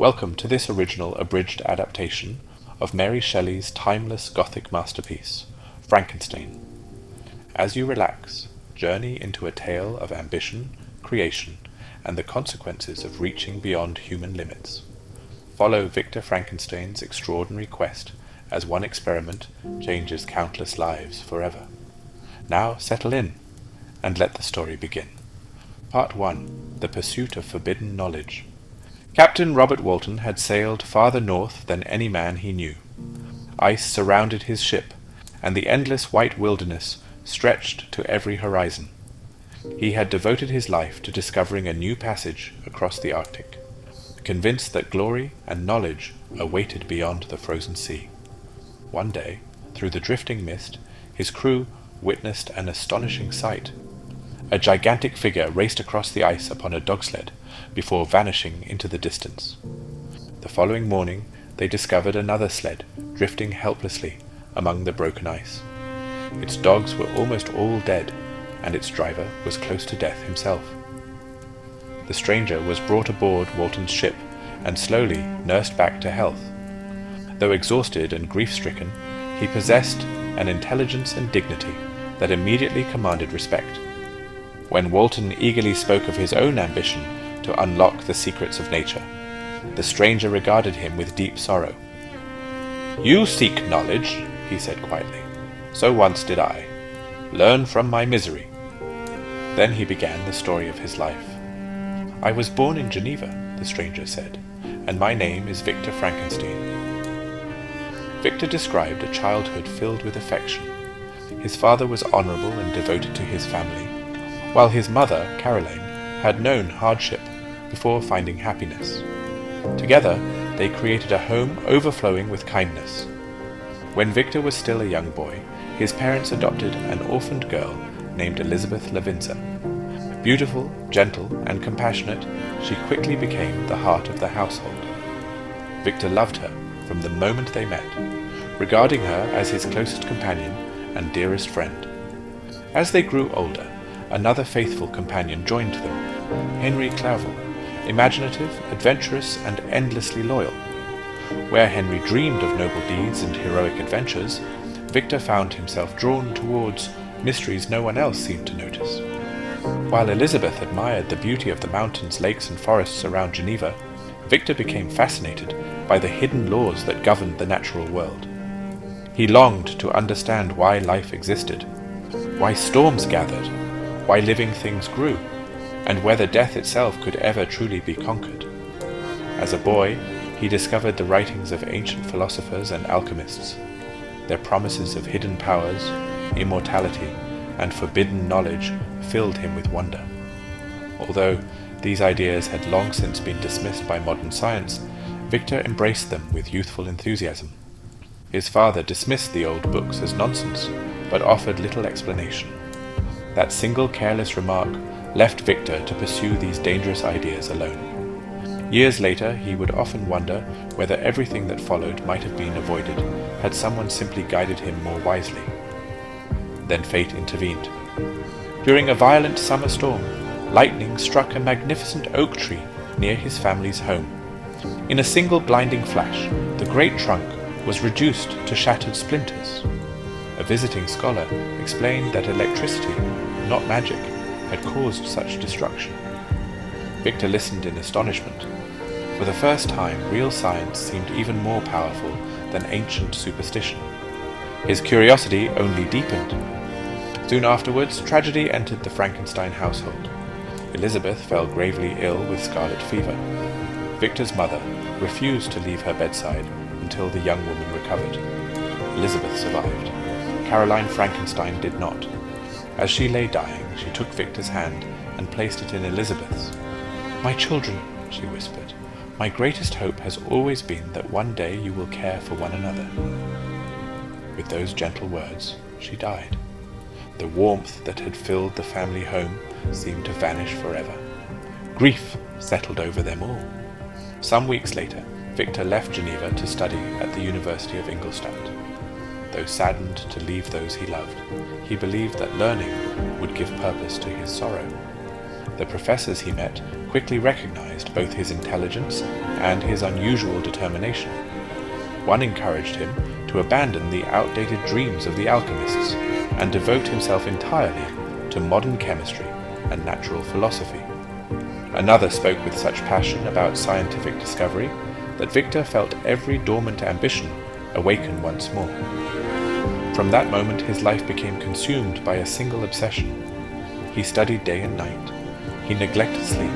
Welcome to this original abridged adaptation of Mary Shelley's timeless Gothic masterpiece, Frankenstein. As you relax, journey into a tale of ambition, creation, and the consequences of reaching beyond human limits. Follow Victor Frankenstein's extraordinary quest as one experiment changes countless lives forever. Now settle in, and let the story begin. Part 1. The Pursuit of Forbidden Knowledge. Captain Robert Walton had sailed farther north than any man he knew. Ice surrounded his ship, and the endless white wilderness stretched to every horizon. He had devoted his life to discovering a new passage across the Arctic, convinced that glory and knowledge awaited beyond the frozen sea. One day, through the drifting mist, his crew witnessed an astonishing sight. A gigantic figure raced across the ice upon a dog-sled before vanishing into the distance. The following morning they discovered another sled drifting helplessly among the broken ice. Its dogs were almost all dead, and its driver was close to death himself. The stranger was brought aboard Walton's ship and slowly nursed back to health. Though exhausted and grief-stricken, he possessed an intelligence and dignity that immediately commanded respect. When Walton eagerly spoke of his own ambition to unlock the secrets of nature, the stranger regarded him with deep sorrow. "You seek knowledge," he said quietly. "So once did I. Learn from my misery." Then he began the story of his life. "I was born in Geneva," the stranger said, "and my name is Victor Frankenstein." Victor described a childhood filled with affection. His father was honorable and devoted to his family, while his mother, Caroline, had known hardship before finding happiness. Together, they created a home overflowing with kindness. When Victor was still a young boy, his parents adopted an orphaned girl named Elizabeth Lavinza. Beautiful, gentle, and compassionate, she quickly became the heart of the household. Victor loved her from the moment they met, regarding her as his closest companion and dearest friend. As they grew older, another faithful companion joined them, Henry Clerval, imaginative, adventurous, and endlessly loyal. Where Henry dreamed of noble deeds and heroic adventures, Victor found himself drawn towards mysteries no one else seemed to notice. While Elizabeth admired the beauty of the mountains, lakes, and forests around Geneva, Victor became fascinated by the hidden laws that governed the natural world. He longed to understand why life existed, why storms gathered, why living things grew, and whether death itself could ever truly be conquered. As a boy, he discovered the writings of ancient philosophers and alchemists. Their promises of hidden powers, immortality, and forbidden knowledge filled him with wonder. Although these ideas had long since been dismissed by modern science, Victor embraced them with youthful enthusiasm. His father dismissed the old books as nonsense, but offered little explanation. That single careless remark left Victor to pursue these dangerous ideas alone. Years later, he would often wonder whether everything that followed might have been avoided had someone simply guided him more wisely. Then fate intervened. During a violent summer storm, lightning struck a magnificent oak tree near his family's home. In a single blinding flash, the great trunk was reduced to shattered splinters. A visiting scholar explained that electricity, not magic, had caused such destruction. Victor listened in astonishment. For the first time, real science seemed even more powerful than ancient superstition. His curiosity only deepened. Soon afterwards, tragedy entered the Frankenstein household. Elizabeth fell gravely ill with scarlet fever. Victor's mother refused to leave her bedside until the young woman recovered. Elizabeth survived. Caroline Frankenstein did not. As she lay dying, she took Victor's hand and placed it in Elizabeth's. "My children," she whispered, "my greatest hope has always been that one day you will care for one another." With those gentle words, she died. The warmth that had filled the family home seemed to vanish forever. Grief settled over them all. Some weeks later, Victor left Geneva to study at the University of Ingolstadt. Though saddened to leave those he loved, he believed that learning would give purpose to his sorrow. the professors he met quickly recognized both his intelligence and his unusual determination. One encouraged him to abandon the outdated dreams of the alchemists and devote himself entirely to modern chemistry and natural philosophy. Another spoke with such passion about scientific discovery that Victor felt every dormant ambition awaken once more. From that moment his life became consumed by a single obsession. He studied day and night. He neglected sleep.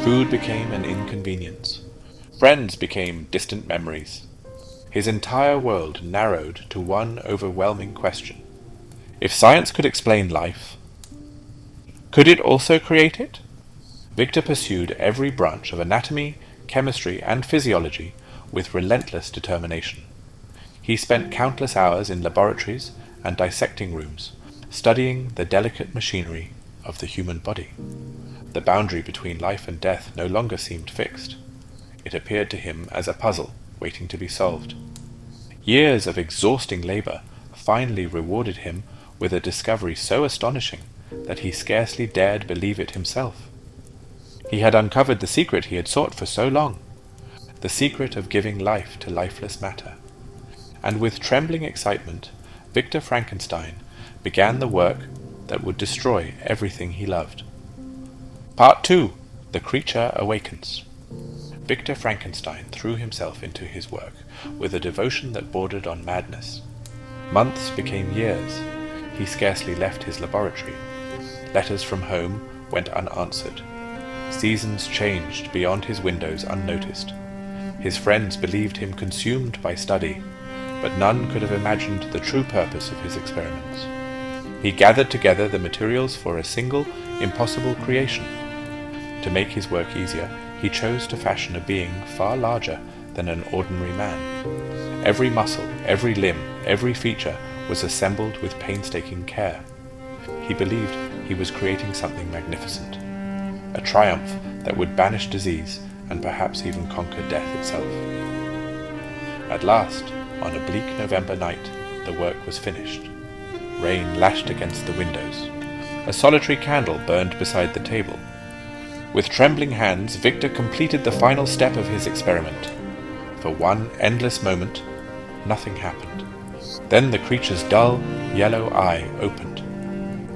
Food became an inconvenience. Friends became distant memories. His entire world narrowed to one overwhelming question. If science could explain life, could it also create it? Victor pursued every branch of anatomy, chemistry, and physiology with relentless determination. He spent countless hours in laboratories and dissecting rooms, studying the delicate machinery of the human body. The boundary between life and death no longer seemed fixed. It appeared to him as a puzzle waiting to be solved. Years of exhausting labor finally rewarded him with a discovery so astonishing that he scarcely dared believe it himself. He had uncovered the secret he had sought for so long, the secret of giving life to lifeless matter. And with trembling excitement, Victor Frankenstein began the work that would destroy everything he loved. Part 2. The Creature Awakens. Victor Frankenstein threw himself into his work with a devotion that bordered on madness. Months became years. He scarcely left his laboratory. Letters from home went unanswered. Seasons changed beyond his windows unnoticed. His friends believed him consumed by study, but none could have imagined the true purpose of his experiments. He gathered together the materials for a single, impossible creation. To make his work easier, he chose to fashion a being far larger than an ordinary man. Every muscle, every limb, every feature was assembled with painstaking care. He believed he was creating something magnificent, a triumph that would banish disease and perhaps even conquer death itself. At last, on a bleak November night, the work was finished. Rain lashed against the windows. A solitary candle burned beside the table. With trembling hands, Victor completed the final step of his experiment. For one endless moment, nothing happened. Then the creature's dull, yellow eye opened.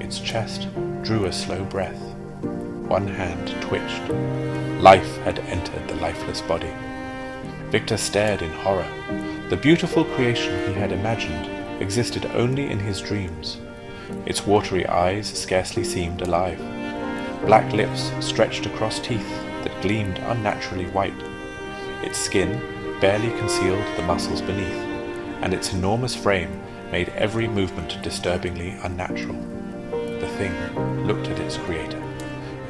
Its chest drew a slow breath. One hand twitched. Life had entered the lifeless body. Victor stared in horror. The beautiful creation he had imagined existed only in his dreams. Its watery eyes scarcely seemed alive. Black lips stretched across teeth that gleamed unnaturally white. Its skin barely concealed the muscles beneath, and its enormous frame made every movement disturbingly unnatural. The thing looked at its creator.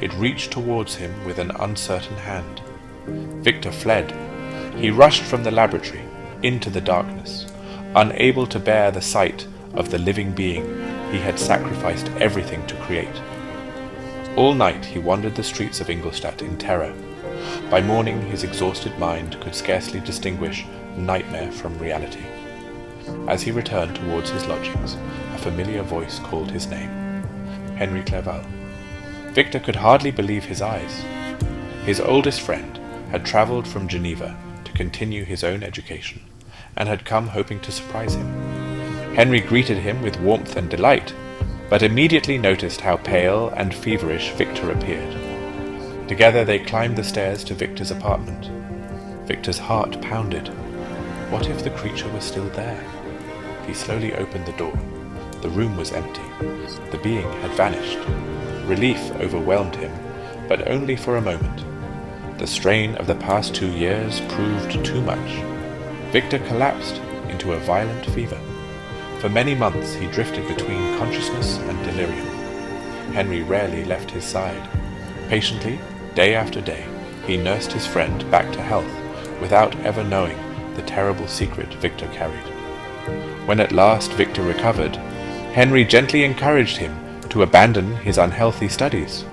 It reached towards him with an uncertain hand. Victor fled. He rushed from the laboratory into the darkness, unable to bear the sight of the living being he had sacrificed everything to create. All night he wandered the streets of Ingolstadt in terror. By morning his exhausted mind could scarcely distinguish nightmare from reality. As he returned towards his lodgings, a familiar voice called his name. Henry Clerval. Victor could hardly believe his eyes. His oldest friend had travelled from Geneva to continue his own education, and had come hoping to surprise him. Henry greeted him with warmth and delight, but immediately noticed how pale and feverish Victor appeared. Together they climbed the stairs to Victor's apartment. Victor's heart pounded. What if the creature was still there? He slowly opened the door. The room was empty. The being had vanished. Relief overwhelmed him, but only for a moment. The strain of the past 2 years proved too much. Victor collapsed into a violent fever. For many months he drifted between consciousness and delirium. Henry rarely left his side. Patiently, day after day, he nursed his friend back to health, without ever knowing the terrible secret Victor carried. When at last Victor recovered, Henry gently encouraged him to abandon his unhealthy studies.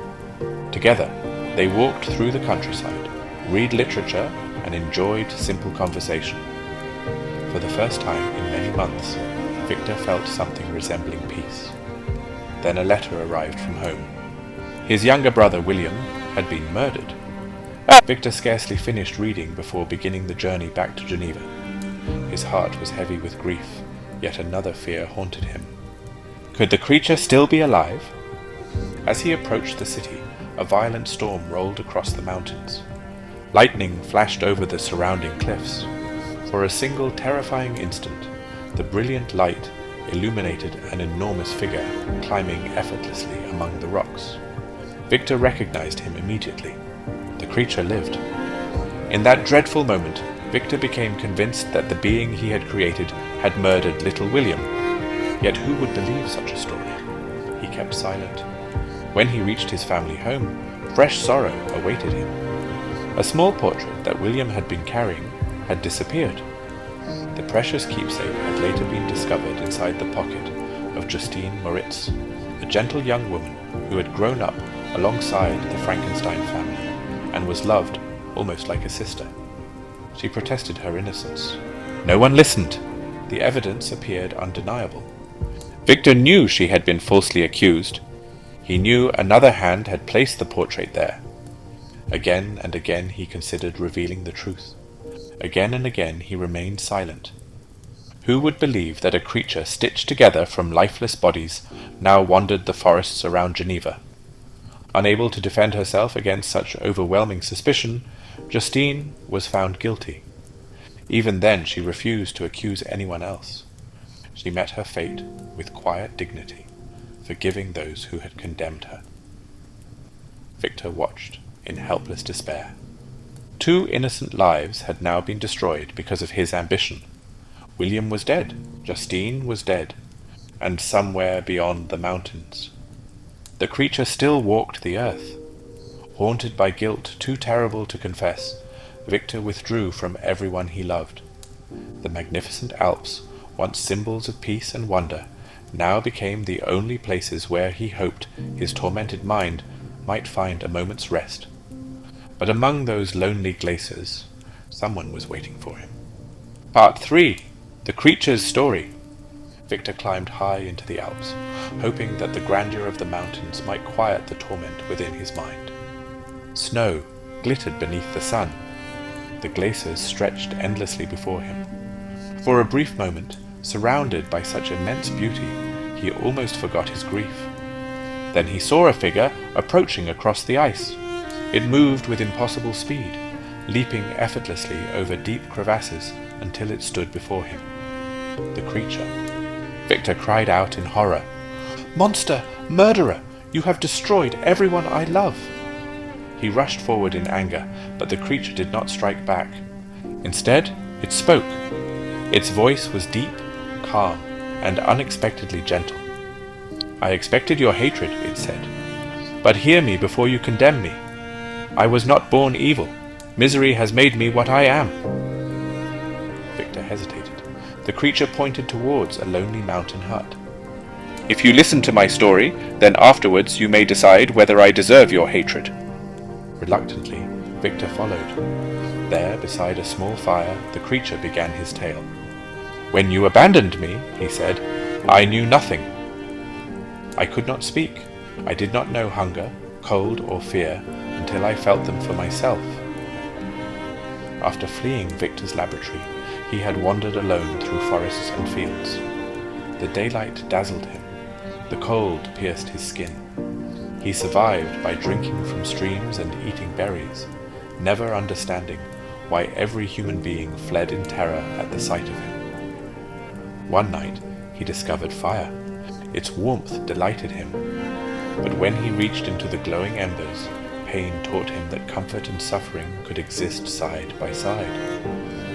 Together, they walked through the countryside, read literature, and enjoyed simple conversation. For the first time in many months, Victor felt something resembling peace. Then a letter arrived from home. His younger brother, William, had been murdered. Victor scarcely finished reading before beginning the journey back to Geneva. His heart was heavy with grief, yet another fear haunted him. Could the creature still be alive? As he approached the city, a violent storm rolled across the mountains. Lightning flashed over the surrounding cliffs. For a single terrifying instant, the brilliant light illuminated an enormous figure climbing effortlessly among the rocks. Victor recognized him immediately. The creature lived. In that dreadful moment, Victor became convinced that the being he had created had murdered little William. Yet who would believe such a story? He kept silent. When he reached his family home, fresh sorrow awaited him. A small portrait that William had been carrying had disappeared. The precious keepsake had later been discovered inside the pocket of Justine Moritz, a gentle young woman who had grown up alongside the Frankenstein family and was loved almost like a sister. She protested her innocence. No one listened. The evidence appeared undeniable. Victor knew she had been falsely accused. He knew another hand had placed the portrait there. Again and again he considered revealing the truth. Again and again he remained silent. Who would believe that a creature stitched together from lifeless bodies now wandered the forests around Geneva? Unable to defend herself against such overwhelming suspicion, Justine was found guilty. Even then she refused to accuse anyone else. She met her fate with quiet dignity, forgiving those who had condemned her. Victor watched in helpless despair. 2 innocent lives had now been destroyed because of his ambition. William was dead, Justine was dead, and somewhere beyond the mountains, the creature still walked the earth. Haunted by guilt too terrible to confess, Victor withdrew from everyone he loved. The magnificent Alps, once symbols of peace and wonder, now became the only places where he hoped his tormented mind might find a moment's rest. But among those lonely glaciers, someone was waiting for him. Part 3. The Creature's Story. Victor climbed high into the Alps, hoping that the grandeur of the mountains might quiet the torment within his mind. Snow glittered beneath the sun. The glaciers stretched endlessly before him. For a brief moment, surrounded by such immense beauty, he almost forgot his grief. Then he saw a figure approaching across the ice. It moved with impossible speed, leaping effortlessly over deep crevasses until it stood before him. The creature. Victor cried out in horror, "Monster! Murderer! You have destroyed everyone I love!" He rushed forward in anger, but the creature did not strike back. Instead, it spoke. Its voice was deep, calm, and unexpectedly gentle. "I expected your hatred," it said, "but hear me before you condemn me. I was not born evil. Misery has made me what I am." Victor hesitated. The creature pointed towards a lonely mountain hut. "If you listen to my story, then afterwards you may decide whether I deserve your hatred." Reluctantly, Victor followed. There, beside a small fire, the creature began his tale. "When you abandoned me," he said, "I knew nothing. I could not speak. I did not know hunger, cold, or fear until I felt them for myself." After fleeing Victor's laboratory, he had wandered alone through forests and fields. The daylight dazzled him. The cold pierced his skin. He survived by drinking from streams and eating berries, never understanding why every human being fled in terror at the sight of him. One night he discovered fire. Its warmth delighted him. But when he reached into the glowing embers, pain taught him that comfort and suffering could exist side by side.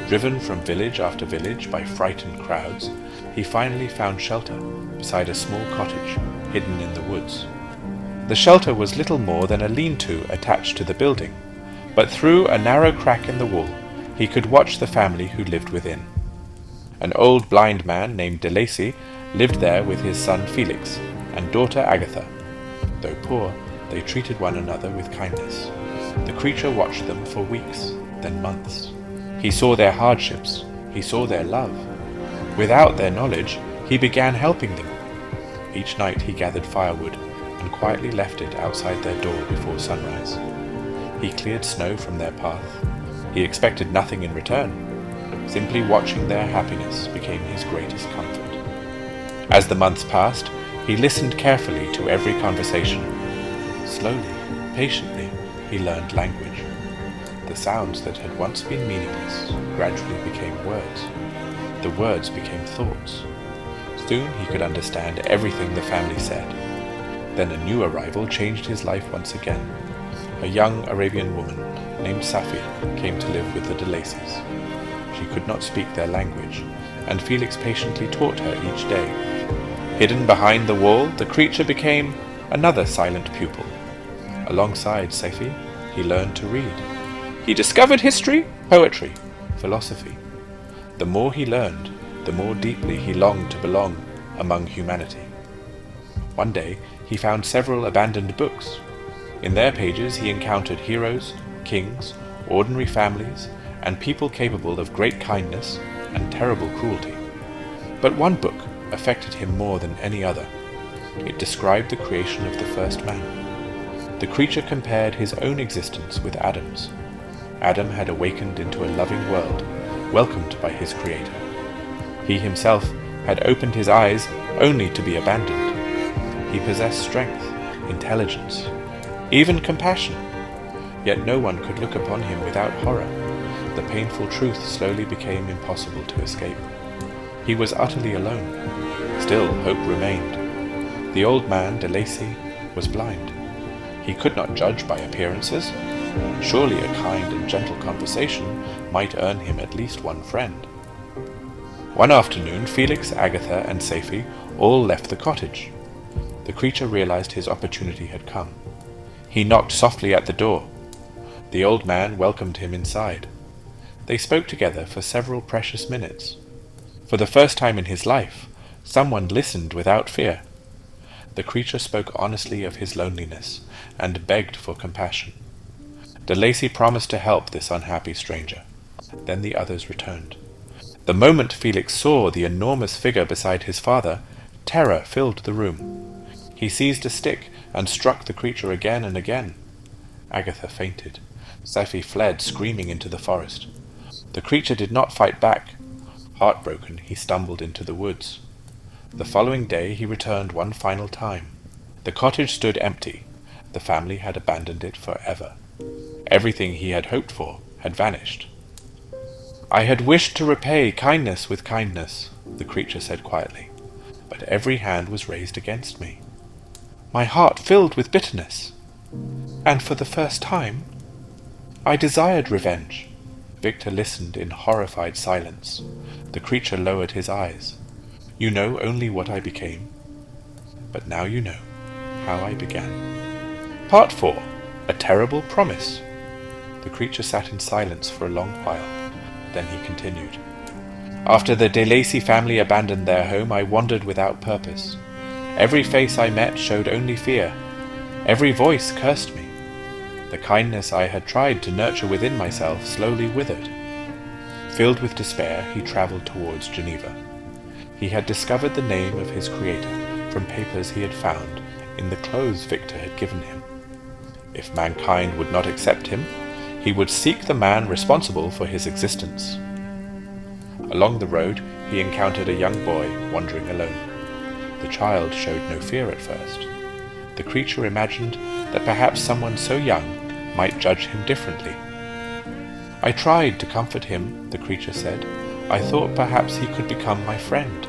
Driven from village after village by frightened crowds, he finally found shelter beside a small cottage hidden in the woods. The shelter was little more than a lean-to attached to the building, but through a narrow crack in the wall he could watch the family who lived within. An old blind man named de Lacy lived there with his son Felix and daughter Agatha. Though poor, they treated one another with kindness. The creature watched them for weeks, then months. He saw their hardships, he saw their love. Without their knowledge, he began helping them. Each night he gathered firewood and and quietly left it outside their door before sunrise. He cleared snow from their path. He expected nothing in return. Simply watching their happiness became his greatest comfort. As the months passed, he listened carefully to every conversation. Slowly, patiently, he learned language. The sounds that had once been meaningless gradually became words. The words became thoughts. Soon he could understand everything the family said. Then a new arrival changed his life once again. A young Arabian woman named Safi came to live with the de Lacys. She could not speak their language, and Felix patiently taught her each day. Hidden behind the wall, the creature became another silent pupil. Alongside Safi, he learned to read. He discovered history, poetry, philosophy. The more he learned, the more deeply he longed to belong among humanity. One day, he found several abandoned books. In their pages he encountered heroes, kings, ordinary families, and people capable of great kindness and terrible cruelty. But one book affected him more than any other. It described the creation of the first man. The creature compared his own existence with Adam's. Adam had awakened into a loving world, welcomed by his Creator. He himself had opened his eyes only to be abandoned. He possessed strength, intelligence, even compassion. Yet no one could look upon him without horror. The painful truth slowly became impossible to escape. He was utterly alone. Still, hope remained. The old man, de Lacy, was blind. He could not judge by appearances. Surely a kind and gentle conversation might earn him at least one friend. One afternoon, Felix, Agatha, and Safi all left the cottage. The creature realized his opportunity had come. He knocked softly at the door. The old man welcomed him inside. They spoke together for several precious minutes. For the first time in his life, someone listened without fear. The creature spoke honestly of his loneliness and begged for compassion. De Lacy promised to help this unhappy stranger. Then the others returned. The moment Felix saw the enormous figure beside his father, terror filled the room. He seized a stick and struck the creature again and again. Agatha fainted. Safi fled screaming into the forest. The creature did not fight back. Heartbroken, he stumbled into the woods. The following day he returned one final time. The cottage stood empty. The family had abandoned it forever. Everything he had hoped for had vanished. "I had wished to repay kindness with kindness," the creature said quietly, "but every hand was raised against me. My heart filled with bitterness, and for the first time, I desired revenge." Victor listened in horrified silence. The creature lowered his eyes. "You know only what I became, but now you know how I began." Part 4. A Terrible Promise. The creature sat in silence for a long while. Then he continued. "After the de Lacy family abandoned their home, I wandered without purpose. Every face I met showed only fear. Every voice cursed me. The kindness I had tried to nurture within myself slowly withered." Filled with despair, he traveled towards Geneva. He had discovered the name of his creator from papers he had found in the clothes Victor had given him. If mankind would not accept him, he would seek the man responsible for his existence. Along the road, he encountered a young boy wandering alone. The child showed no fear at first. The creature imagined that perhaps someone so young might judge him differently. "I tried to comfort him," the creature said. "I thought perhaps he could become my friend."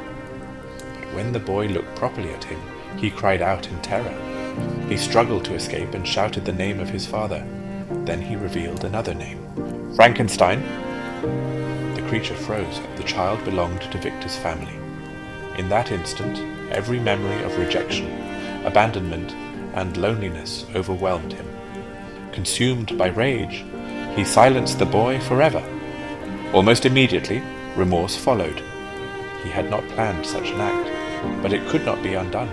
But when the boy looked properly at him, he cried out in terror. He struggled to escape and shouted the name of his father. Then he revealed another name. "Frankenstein." The creature froze. The child belonged to Victor's family. In that instant, every memory of rejection, abandonment, and loneliness overwhelmed him. Consumed by rage, he silenced the boy forever. Almost immediately, remorse followed. He had not planned such an act, but it could not be undone.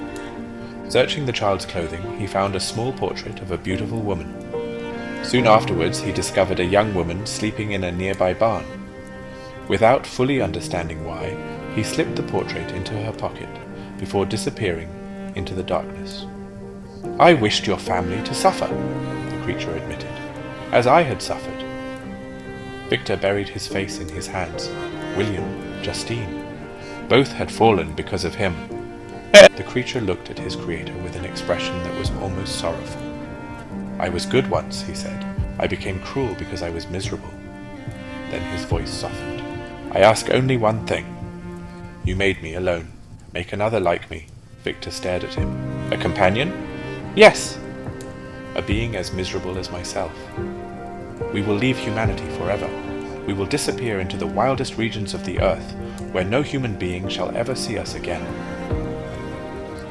Searching the child's clothing, he found a small portrait of a beautiful woman. Soon afterwards, he discovered a young woman sleeping in a nearby barn. Without fully understanding why, he slipped the portrait into her pocket before disappearing into the darkness. "I wished your family to suffer," the creature admitted, "as I had suffered." Victor buried his face in his hands. William, Justine, both had fallen because of him. The creature looked at his creator with an expression that was almost sorrowful. "I was good once," he said. "I became cruel because I was miserable." Then his voice softened. "I ask only one thing. You made me alone. Make another like me." Victor stared at him. "A companion?" "Yes." "A being as miserable as myself. We will leave humanity forever. We will disappear into the wildest regions of the earth, where no human being shall ever see us again."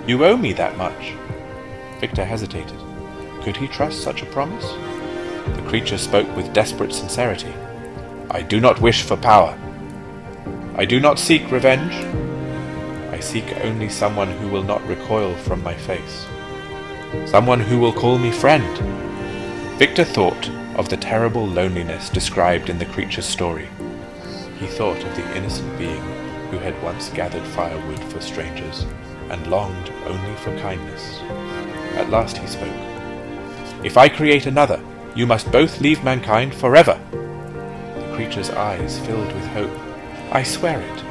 "You owe me that much." Victor hesitated. Could he trust such a promise? The creature spoke with desperate sincerity. "I do not wish for power. I do not seek revenge. I seek only someone who will not recoil from my face. Someone who will call me friend." Victor thought of the terrible loneliness described in the creature's story. He thought of the innocent being who had once gathered firewood for strangers and longed only for kindness. At last he spoke. "If I create another, you must both leave mankind forever." The creature's eyes filled with hope. "I swear it."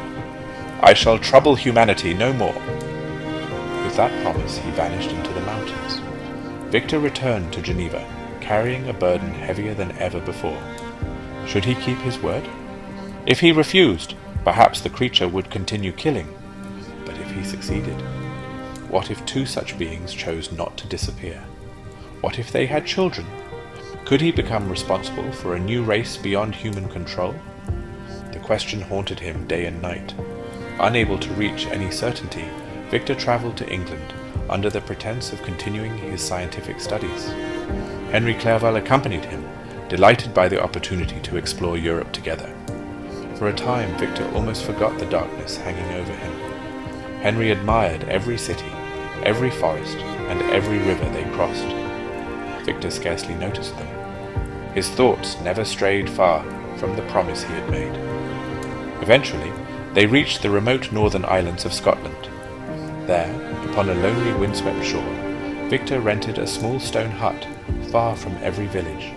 "I shall trouble humanity no more." With that promise he vanished into the mountains. Victor returned to Geneva, carrying a burden heavier than ever before. Should he keep his word? If he refused, perhaps the creature would continue killing. But if he succeeded? What if two such beings chose not to disappear? What if they had children? Could he become responsible for a new race beyond human control? The question haunted him day and night. Unable to reach any certainty, Victor traveled to England under the pretense of continuing his scientific studies. Henry Clerval accompanied him, delighted by the opportunity to explore Europe together. For a time, Victor almost forgot the darkness hanging over him. Henry admired every city, every forest, and every river they crossed. Victor scarcely noticed them. His thoughts never strayed far from the promise he had made. Eventually, they reached the remote northern islands of Scotland. There, upon a lonely windswept shore, Victor rented a small stone hut far from every village.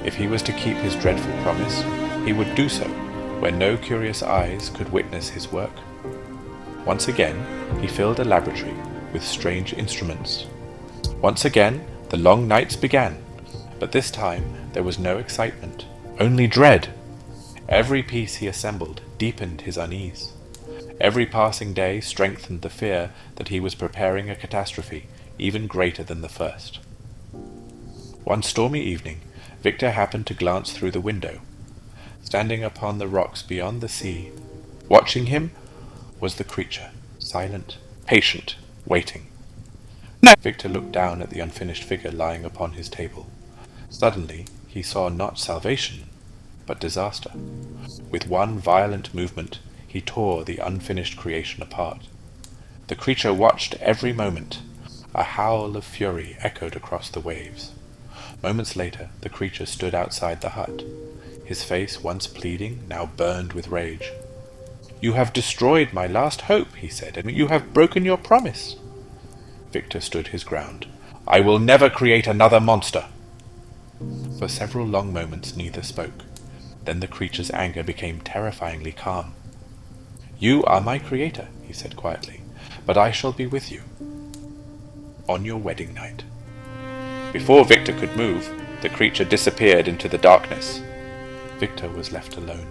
If he was to keep his dreadful promise, he would do so where no curious eyes could witness his work. Once again, he filled a laboratory with strange instruments. Once again, the long nights began, but this time there was no excitement, only dread. Every piece he assembled deepened his unease. Every passing day strengthened the fear that he was preparing a catastrophe even greater than the first. One stormy evening, Victor happened to glance through the window. Standing upon the rocks beyond the sea, watching him, was the creature, silent, patient, waiting. "No!" Victor looked down at the unfinished figure lying upon his table. Suddenly, he saw not salvation, but disaster. With one violent movement, he tore the unfinished creation apart. The creature watched every moment. A howl of fury echoed across the waves. Moments later, the creature stood outside the hut. His face, once pleading, now burned with rage. "You have destroyed my last hope," he said, "and you have broken your promise." Victor stood his ground. "I will never create another monster." For several long moments neither spoke. Then the creature's anger became terrifyingly calm. "You are my creator," he said quietly, "but I shall be with you on your wedding night." Before Victor could move, the creature disappeared into the darkness. Victor was left alone,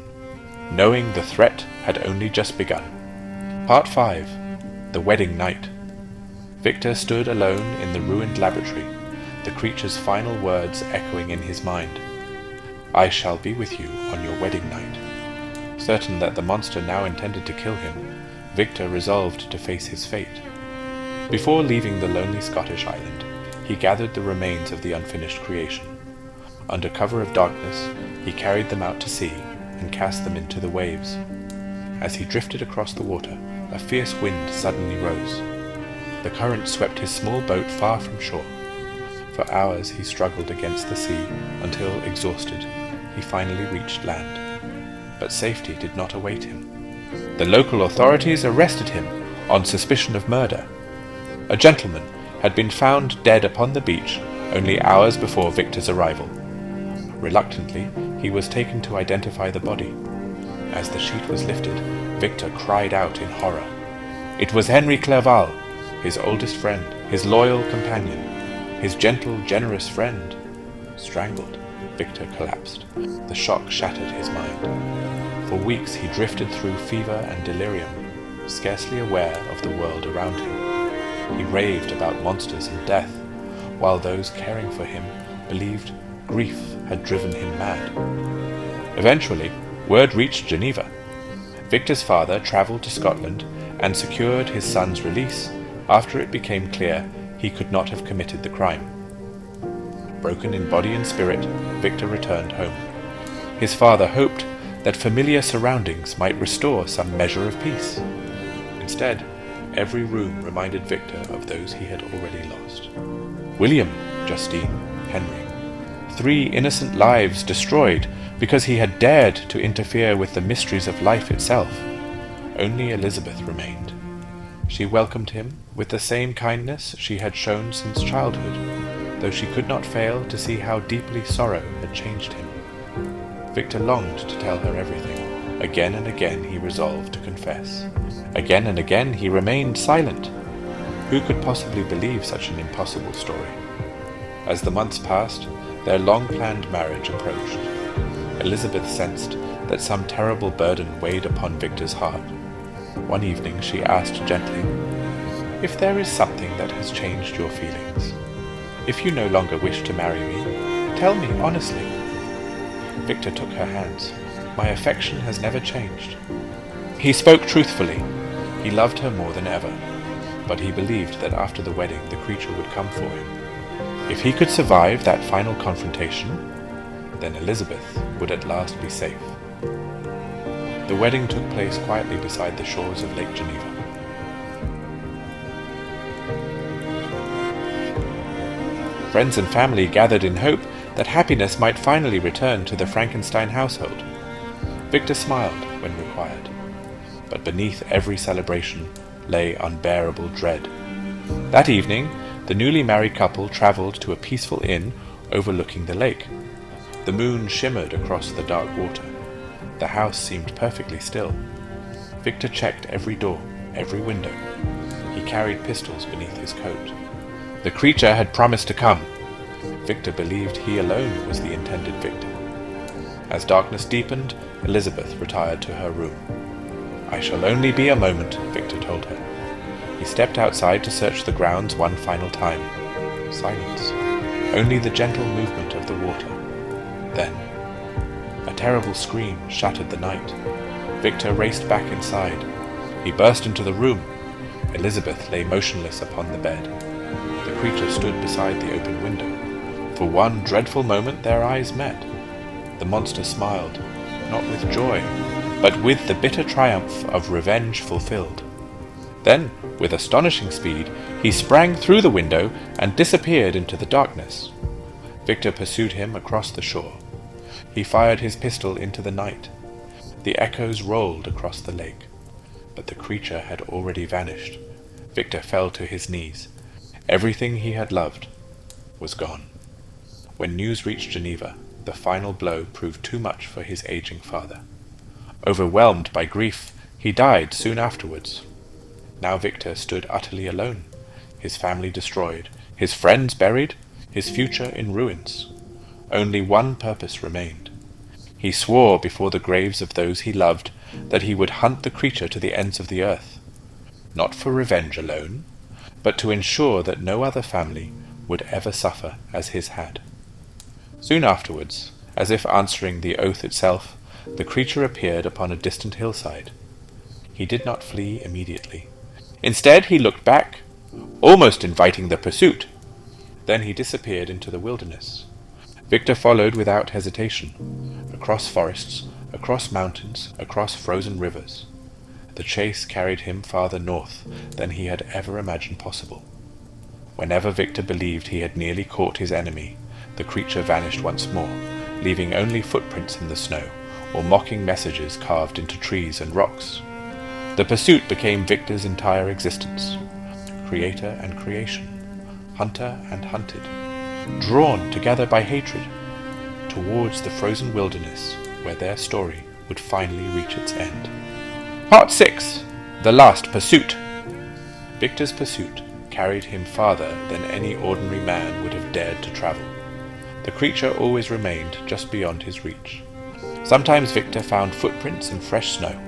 knowing the threat had only just begun. Part 5. The Wedding Night. Victor stood alone in the ruined laboratory, the creature's final words echoing in his mind. "I shall be with you on your wedding night." Certain that the monster now intended to kill him, Victor resolved to face his fate. Before leaving the lonely Scottish island, he gathered the remains of the unfinished creation. Under cover of darkness, he carried them out to sea and cast them into the waves. As he drifted across the water, a fierce wind suddenly rose. The current swept his small boat far from shore. For hours he struggled against the sea until, exhausted, he finally reached land. But safety did not await him. The local authorities arrested him on suspicion of murder. A gentleman, had been found dead upon the beach only hours before Victor's arrival. Reluctantly, he was taken to identify the body. As the sheet was lifted, Victor cried out in horror. It was Henry Clerval, his oldest friend, his loyal companion, his gentle, generous friend. Strangled, Victor collapsed. The shock shattered his mind. For weeks he drifted through fever and delirium, scarcely aware of the world around him. He raved about monsters and death, while those caring for him believed grief had driven him mad. Eventually, word reached Geneva. Victor's father travelled to Scotland and secured his son's release after it became clear he could not have committed the crime. Broken in body and spirit, Victor returned home. His father hoped that familiar surroundings might restore some measure of peace. Instead, every room reminded Victor of those he had already lost. William, Justine, Henry. 3 innocent lives destroyed because he had dared to interfere with the mysteries of life itself. Only Elizabeth remained. She welcomed him with the same kindness she had shown since childhood, though she could not fail to see how deeply sorrow had changed him. Victor longed to tell her everything. Again and again he resolved to confess. Again and again he remained silent. Who could possibly believe such an impossible story? As the months passed, their long-planned marriage approached. Elizabeth sensed that some terrible burden weighed upon Victor's heart. One evening she asked gently, "If there is something that has changed your feelings, if you no longer wish to marry me, tell me honestly." Victor took her hands. "My affection has never changed." He spoke truthfully. He loved her more than ever, but he believed that after the wedding the creature would come for him. If he could survive that final confrontation, then Elizabeth would at last be safe. The wedding took place quietly beside the shores of Lake Geneva. Friends and family gathered in hope that happiness might finally return to the Frankenstein household. Victor smiled when required, but beneath every celebration lay unbearable dread. That evening, the newly married couple travelled to a peaceful inn overlooking the lake. The moon shimmered across the dark water. The house seemed perfectly still. Victor checked every door, every window. He carried pistols beneath his coat. The creature had promised to come. Victor believed he alone was the intended victim. As darkness deepened, Elizabeth retired to her room. "I shall only be a moment," Victor told her. He stepped outside to search the grounds one final time. Silence. Only the gentle movement of the water. Then, a terrible scream shattered the night. Victor raced back inside. He burst into the room. Elizabeth lay motionless upon the bed. The creature stood beside the open window. For one dreadful moment their eyes met. The monster smiled, not with joy, but with the bitter triumph of revenge fulfilled. Then, with astonishing speed, he sprang through the window and disappeared into the darkness. Victor pursued him across the shore. He fired his pistol into the night. The echoes rolled across the lake, but the creature had already vanished. Victor fell to his knees. Everything he had loved was gone. When news reached Geneva, the final blow proved too much for his aging father. Overwhelmed by grief, he died soon afterwards. Now Victor stood utterly alone, his family destroyed, his friends buried, his future in ruins. Only one purpose remained. He swore before the graves of those he loved that he would hunt the creature to the ends of the earth, not for revenge alone, but to ensure that no other family would ever suffer as his had. Soon afterwards, as if answering the oath itself, the creature appeared upon a distant hillside. He did not flee immediately. Instead, he looked back, almost inviting the pursuit. Then he disappeared into the wilderness. Victor followed without hesitation, across forests, across mountains, across frozen rivers. The chase carried him farther north than he had ever imagined possible. Whenever Victor believed he had nearly caught his enemy, the creature vanished once more, leaving only footprints in the snow, or mocking messages carved into trees and rocks. The pursuit became Victor's entire existence, creator and creation, hunter and hunted, drawn together by hatred, towards the frozen wilderness where their story would finally reach its end. Part 6. The Last Pursuit. Victor's pursuit carried him farther than any ordinary man would have dared to travel. The creature always remained just beyond his reach. Sometimes Victor found footprints in fresh snow.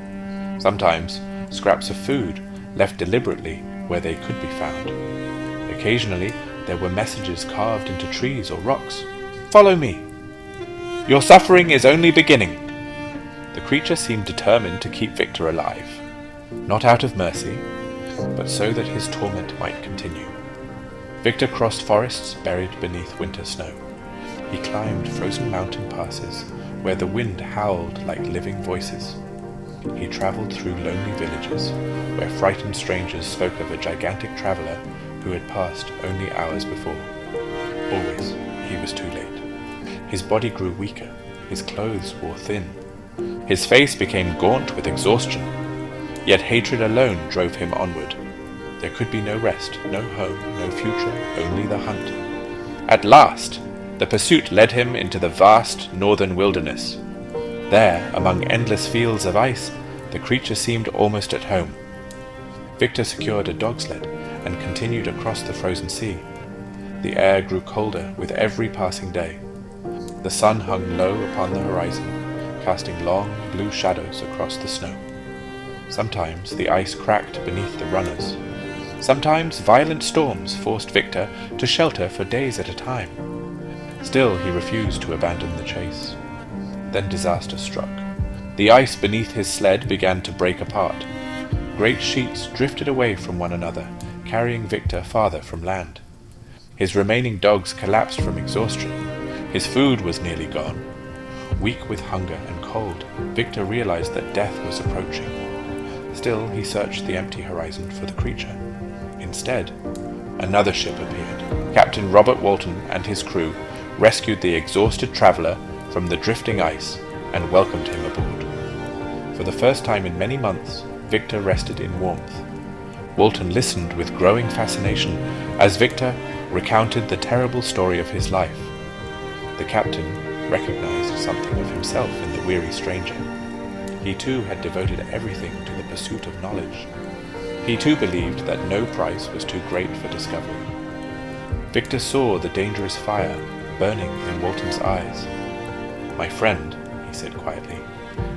Sometimes scraps of food left deliberately where they could be found. Occasionally there were messages carved into trees or rocks. Follow me. Your suffering is only beginning. The creature seemed determined to keep Victor alive, not out of mercy, but so that his torment might continue. Victor crossed forests buried beneath winter snow. He climbed frozen mountain passes where the wind howled like living voices. He traveled through lonely villages where frightened strangers spoke of a gigantic traveler who had passed only hours before. Always, he was too late. His body grew weaker, his clothes wore thin. His face became gaunt with exhaustion, yet hatred alone drove him onward. There could be no rest, no home, no future, only the hunt. At last, the pursuit led him into the vast northern wilderness. There, among endless fields of ice, the creature seemed almost at home. Victor secured a dog sled and continued across the frozen sea. The air grew colder with every passing day. The sun hung low upon the horizon, casting long blue shadows across the snow. Sometimes the ice cracked beneath the runners. Sometimes violent storms forced Victor to shelter for days at a time. Still he refused to abandon the chase. Then disaster struck. The ice beneath his sled began to break apart. Great sheets drifted away from one another, carrying Victor farther from land. His remaining dogs collapsed from exhaustion. His food was nearly gone. Weak with hunger and cold, Victor realized that death was approaching. Still, he searched the empty horizon for the creature. Instead, another ship appeared. Captain Robert Walton and his crew rescued the exhausted traveler from the drifting ice and welcomed him aboard. For the first time in many months, Victor rested in warmth. Walton listened with growing fascination as Victor recounted the terrible story of his life. The captain recognized something of himself in the weary stranger. He too had devoted everything to the pursuit of knowledge. He too believed that no price was too great for discovery. Victor saw the dangerous fire burning in Walton's eyes. "My friend," he said quietly,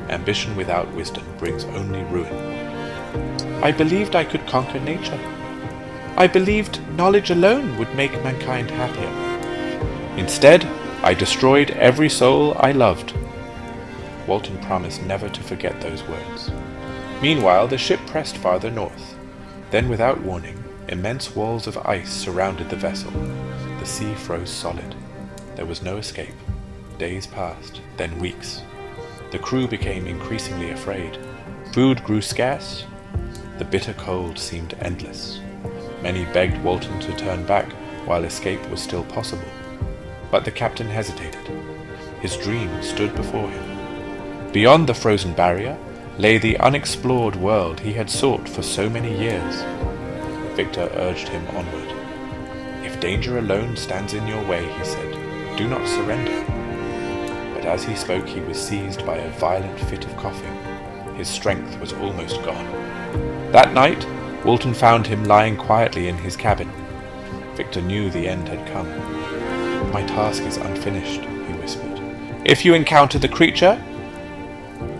"ambition without wisdom brings only ruin. I believed I could conquer nature. I believed knowledge alone would make mankind happier. Instead, I destroyed every soul I loved." Walton promised never to forget those words. Meanwhile, the ship pressed farther north. Then, without warning, immense walls of ice surrounded the vessel. The sea froze solid. There was no escape. Days passed, then weeks. The crew became increasingly afraid. Food grew scarce. The bitter cold seemed endless. Many begged Walton to turn back while escape was still possible. But the captain hesitated. His dream stood before him. Beyond the frozen barrier lay the unexplored world he had sought for so many years. Victor urged him onward. "If danger alone stands in your way," he said, "do not surrender." But as he spoke, he was seized by a violent fit of coughing. His strength was almost gone. That night, Walton found him lying quietly in his cabin. Victor knew the end had come. "My task is unfinished," he whispered. "If you encounter the creature,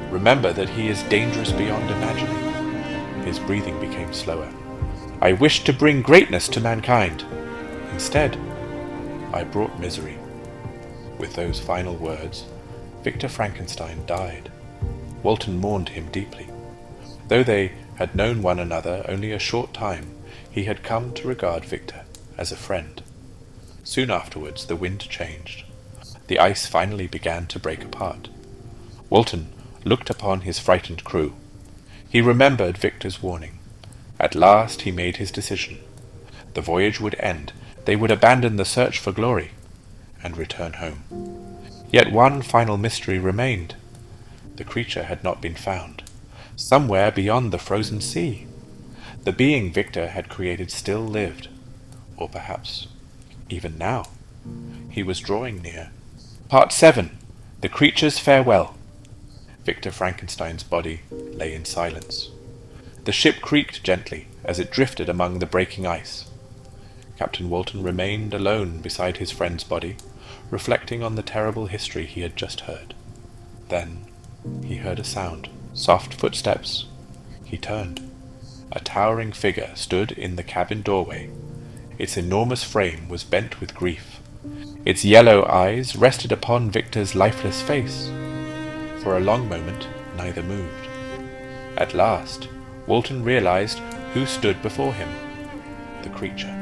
remember that he is dangerous beyond imagining." His breathing became slower. "I wished to bring greatness to mankind. Instead, I brought misery." With those final words, Victor Frankenstein died. Walton mourned him deeply. Though they had known one another only a short time, he had come to regard Victor as a friend. Soon afterwards, the wind changed. The ice finally began to break apart. Walton looked upon his frightened crew. He remembered Victor's warning. At last he made his decision. The voyage would end. They would abandon the search for glory and return home. Yet one final mystery remained. The creature had not been found. Somewhere beyond the frozen sea, the being Victor had created still lived, or perhaps Even now, he was drawing near. Part 7. The Creature's Farewell. Victor Frankenstein's body lay in silence. The ship creaked gently as it drifted among the breaking ice. Captain Walton remained alone beside his friend's body, reflecting on the terrible history he had just heard. Then he heard a sound. Soft footsteps. He turned. A towering figure stood in the cabin doorway. Its enormous frame was bent with grief. Its yellow eyes rested upon Victor's lifeless face. For a long moment, neither moved. At last, Walton realized who stood before him. The creature.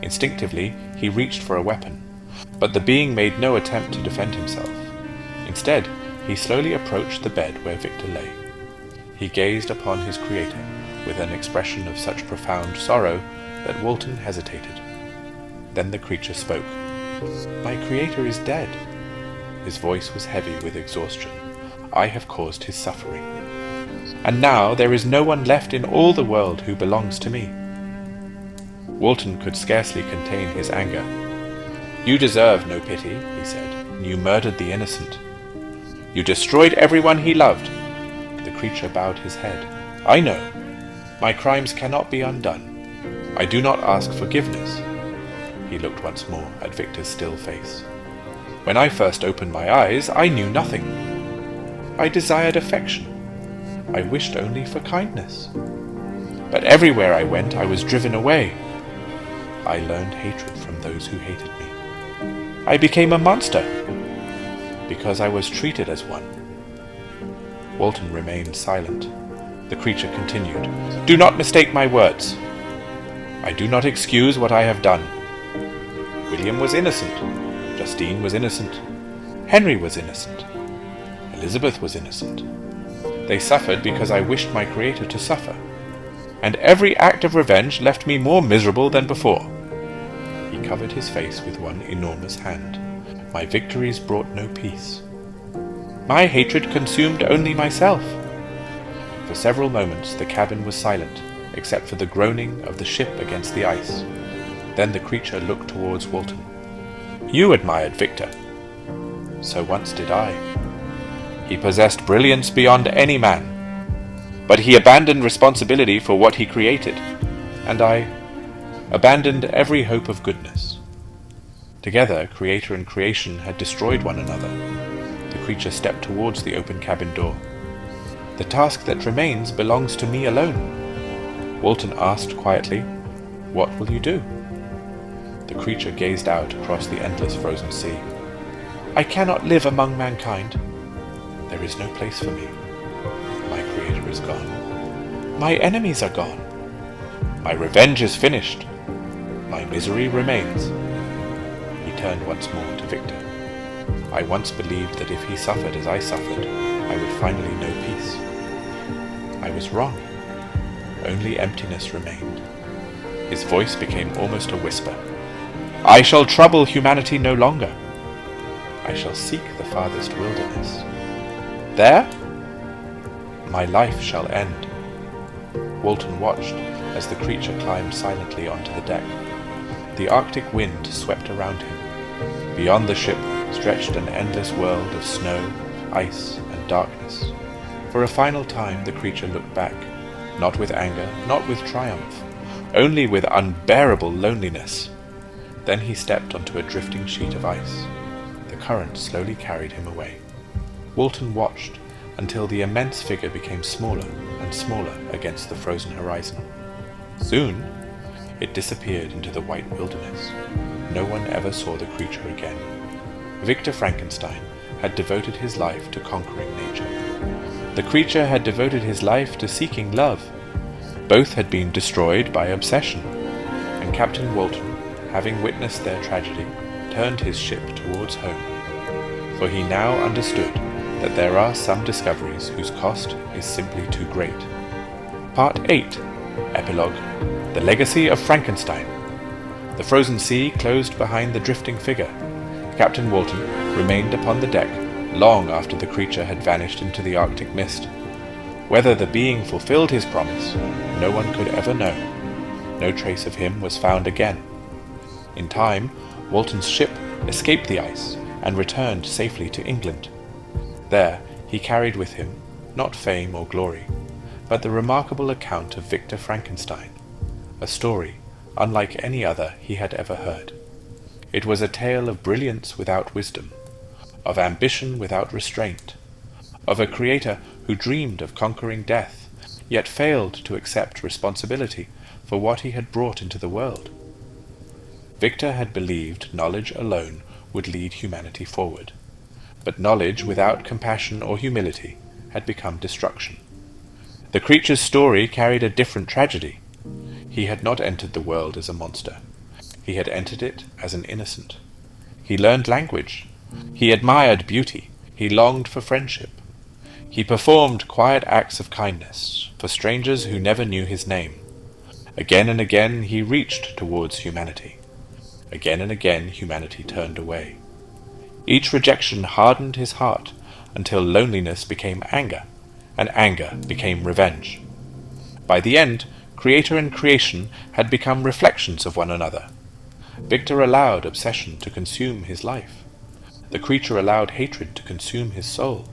Instinctively, he reached for a weapon, but the being made no attempt to defend himself. Instead, he slowly approached the bed where Victor lay. He gazed upon his creator with an expression of such profound sorrow that Walton hesitated. Then the creature spoke. "My creator is dead." His voice was heavy with exhaustion. "I have caused his suffering. And now there is no one left in all the world who belongs to me." Walton could scarcely contain his anger. "You deserve no pity," he said. "You murdered the innocent. You destroyed everyone he loved." The creature bowed his head. "I know. My crimes cannot be undone. I do not ask forgiveness." He looked once more at Victor's still face. "When I first opened my eyes, I knew nothing. I desired affection. I wished only for kindness. But everywhere I went, I was driven away. I learned hatred from those who hated me. I became a monster because I was treated as one." Walton remained silent. The creature continued, "Do not mistake my words. I do not excuse what I have done. William was innocent. Justine was innocent. Henry was innocent. Elizabeth was innocent. They suffered because I wished my creator to suffer. And every act of revenge left me more miserable than before." He covered his face with one enormous hand. "My victories brought no peace. My hatred consumed only myself." For several moments the cabin was silent, except for the groaning of the ship against the ice. Then the creature looked towards Walton. "You admired Victor. So once did I. He possessed brilliance beyond any man. But he abandoned responsibility for what he created, and I abandoned every hope of goodness. Together, creator and creation had destroyed one another." The creature stepped towards the open cabin door. "The task that remains belongs to me alone." Walton asked quietly, "What will you do?" The creature gazed out across the endless frozen sea. "I cannot live among mankind. There is no place for me. My creator is gone. My enemies are gone. My revenge is finished. My misery remains." He turned once more to Victor. "I once believed that if he suffered as I suffered, I would finally know peace. I was wrong. Only emptiness remained." His voice became almost a whisper. "I shall trouble humanity no longer. I shall seek the farthest wilderness. There, my life shall end." Walton watched as the creature climbed silently onto the deck. The Arctic wind swept around him. Beyond the ship stretched an endless world of snow, ice, and darkness. For a final time the creature looked back, not with anger, not with triumph, only with unbearable loneliness. Then he stepped onto a drifting sheet of ice. The current slowly carried him away. Walton watched until the immense figure became smaller and smaller against the frozen horizon. Soon, it disappeared into the white wilderness. No one ever saw the creature again. Victor Frankenstein had devoted his life to conquering nature. The creature had devoted his life to seeking love. Both had been destroyed by obsession, and Captain Walton, having witnessed their tragedy, turned his ship towards home. For he now understood that there are some discoveries whose cost is simply too great. Part 8. Epilogue. The Legacy of Frankenstein. The frozen sea closed behind the drifting figure. Captain Walton remained upon the deck long after the creature had vanished into the Arctic mist. Whether the being fulfilled his promise, no one could ever know. No trace of him was found again. In time, Walton's ship escaped the ice and returned safely to England. There he carried with him not fame or glory, but the remarkable account of Victor Frankenstein, a story unlike any other he had ever heard. It was a tale of brilliance without wisdom, of ambition without restraint, of a creator who dreamed of conquering death, yet failed to accept responsibility for what he had brought into the world. Victor had believed knowledge alone would lead humanity forward, but knowledge without compassion or humility had become destruction. The creature's story carried a different tragedy. He had not entered the world as a monster. He had entered it as an innocent. He learned language. He admired beauty. He longed for friendship. He performed quiet acts of kindness for strangers who never knew his name. Again and again he reached towards humanity. Again and again humanity turned away. Each rejection hardened his heart until loneliness became anger, and anger became revenge. By the end, creator and creation had become reflections of one another. Victor allowed obsession to consume his life. The creature allowed hatred to consume his soul.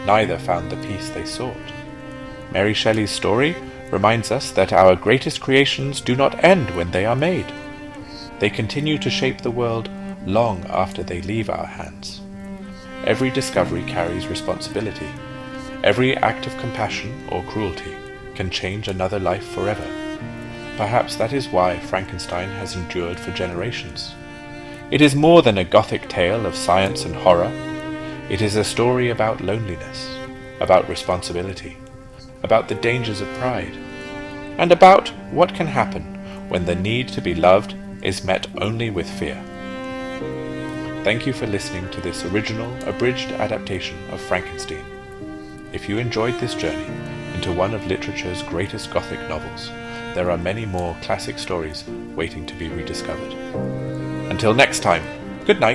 Neither found the peace they sought. Mary Shelley's story reminds us that our greatest creations do not end when they are made. They continue to shape the world long after they leave our hands. Every discovery carries responsibility. Every act of compassion or cruelty can change another life forever. Perhaps that is why Frankenstein has endured for generations. It is more than a Gothic tale of science and horror. It is a story about loneliness, about responsibility, about the dangers of pride, and about what can happen when the need to be loved is met only with fear. Thank you for listening to this original, abridged adaptation of Frankenstein. If you enjoyed this journey into one of literature's greatest Gothic novels, there are many more classic stories waiting to be rediscovered. Until next time, good night.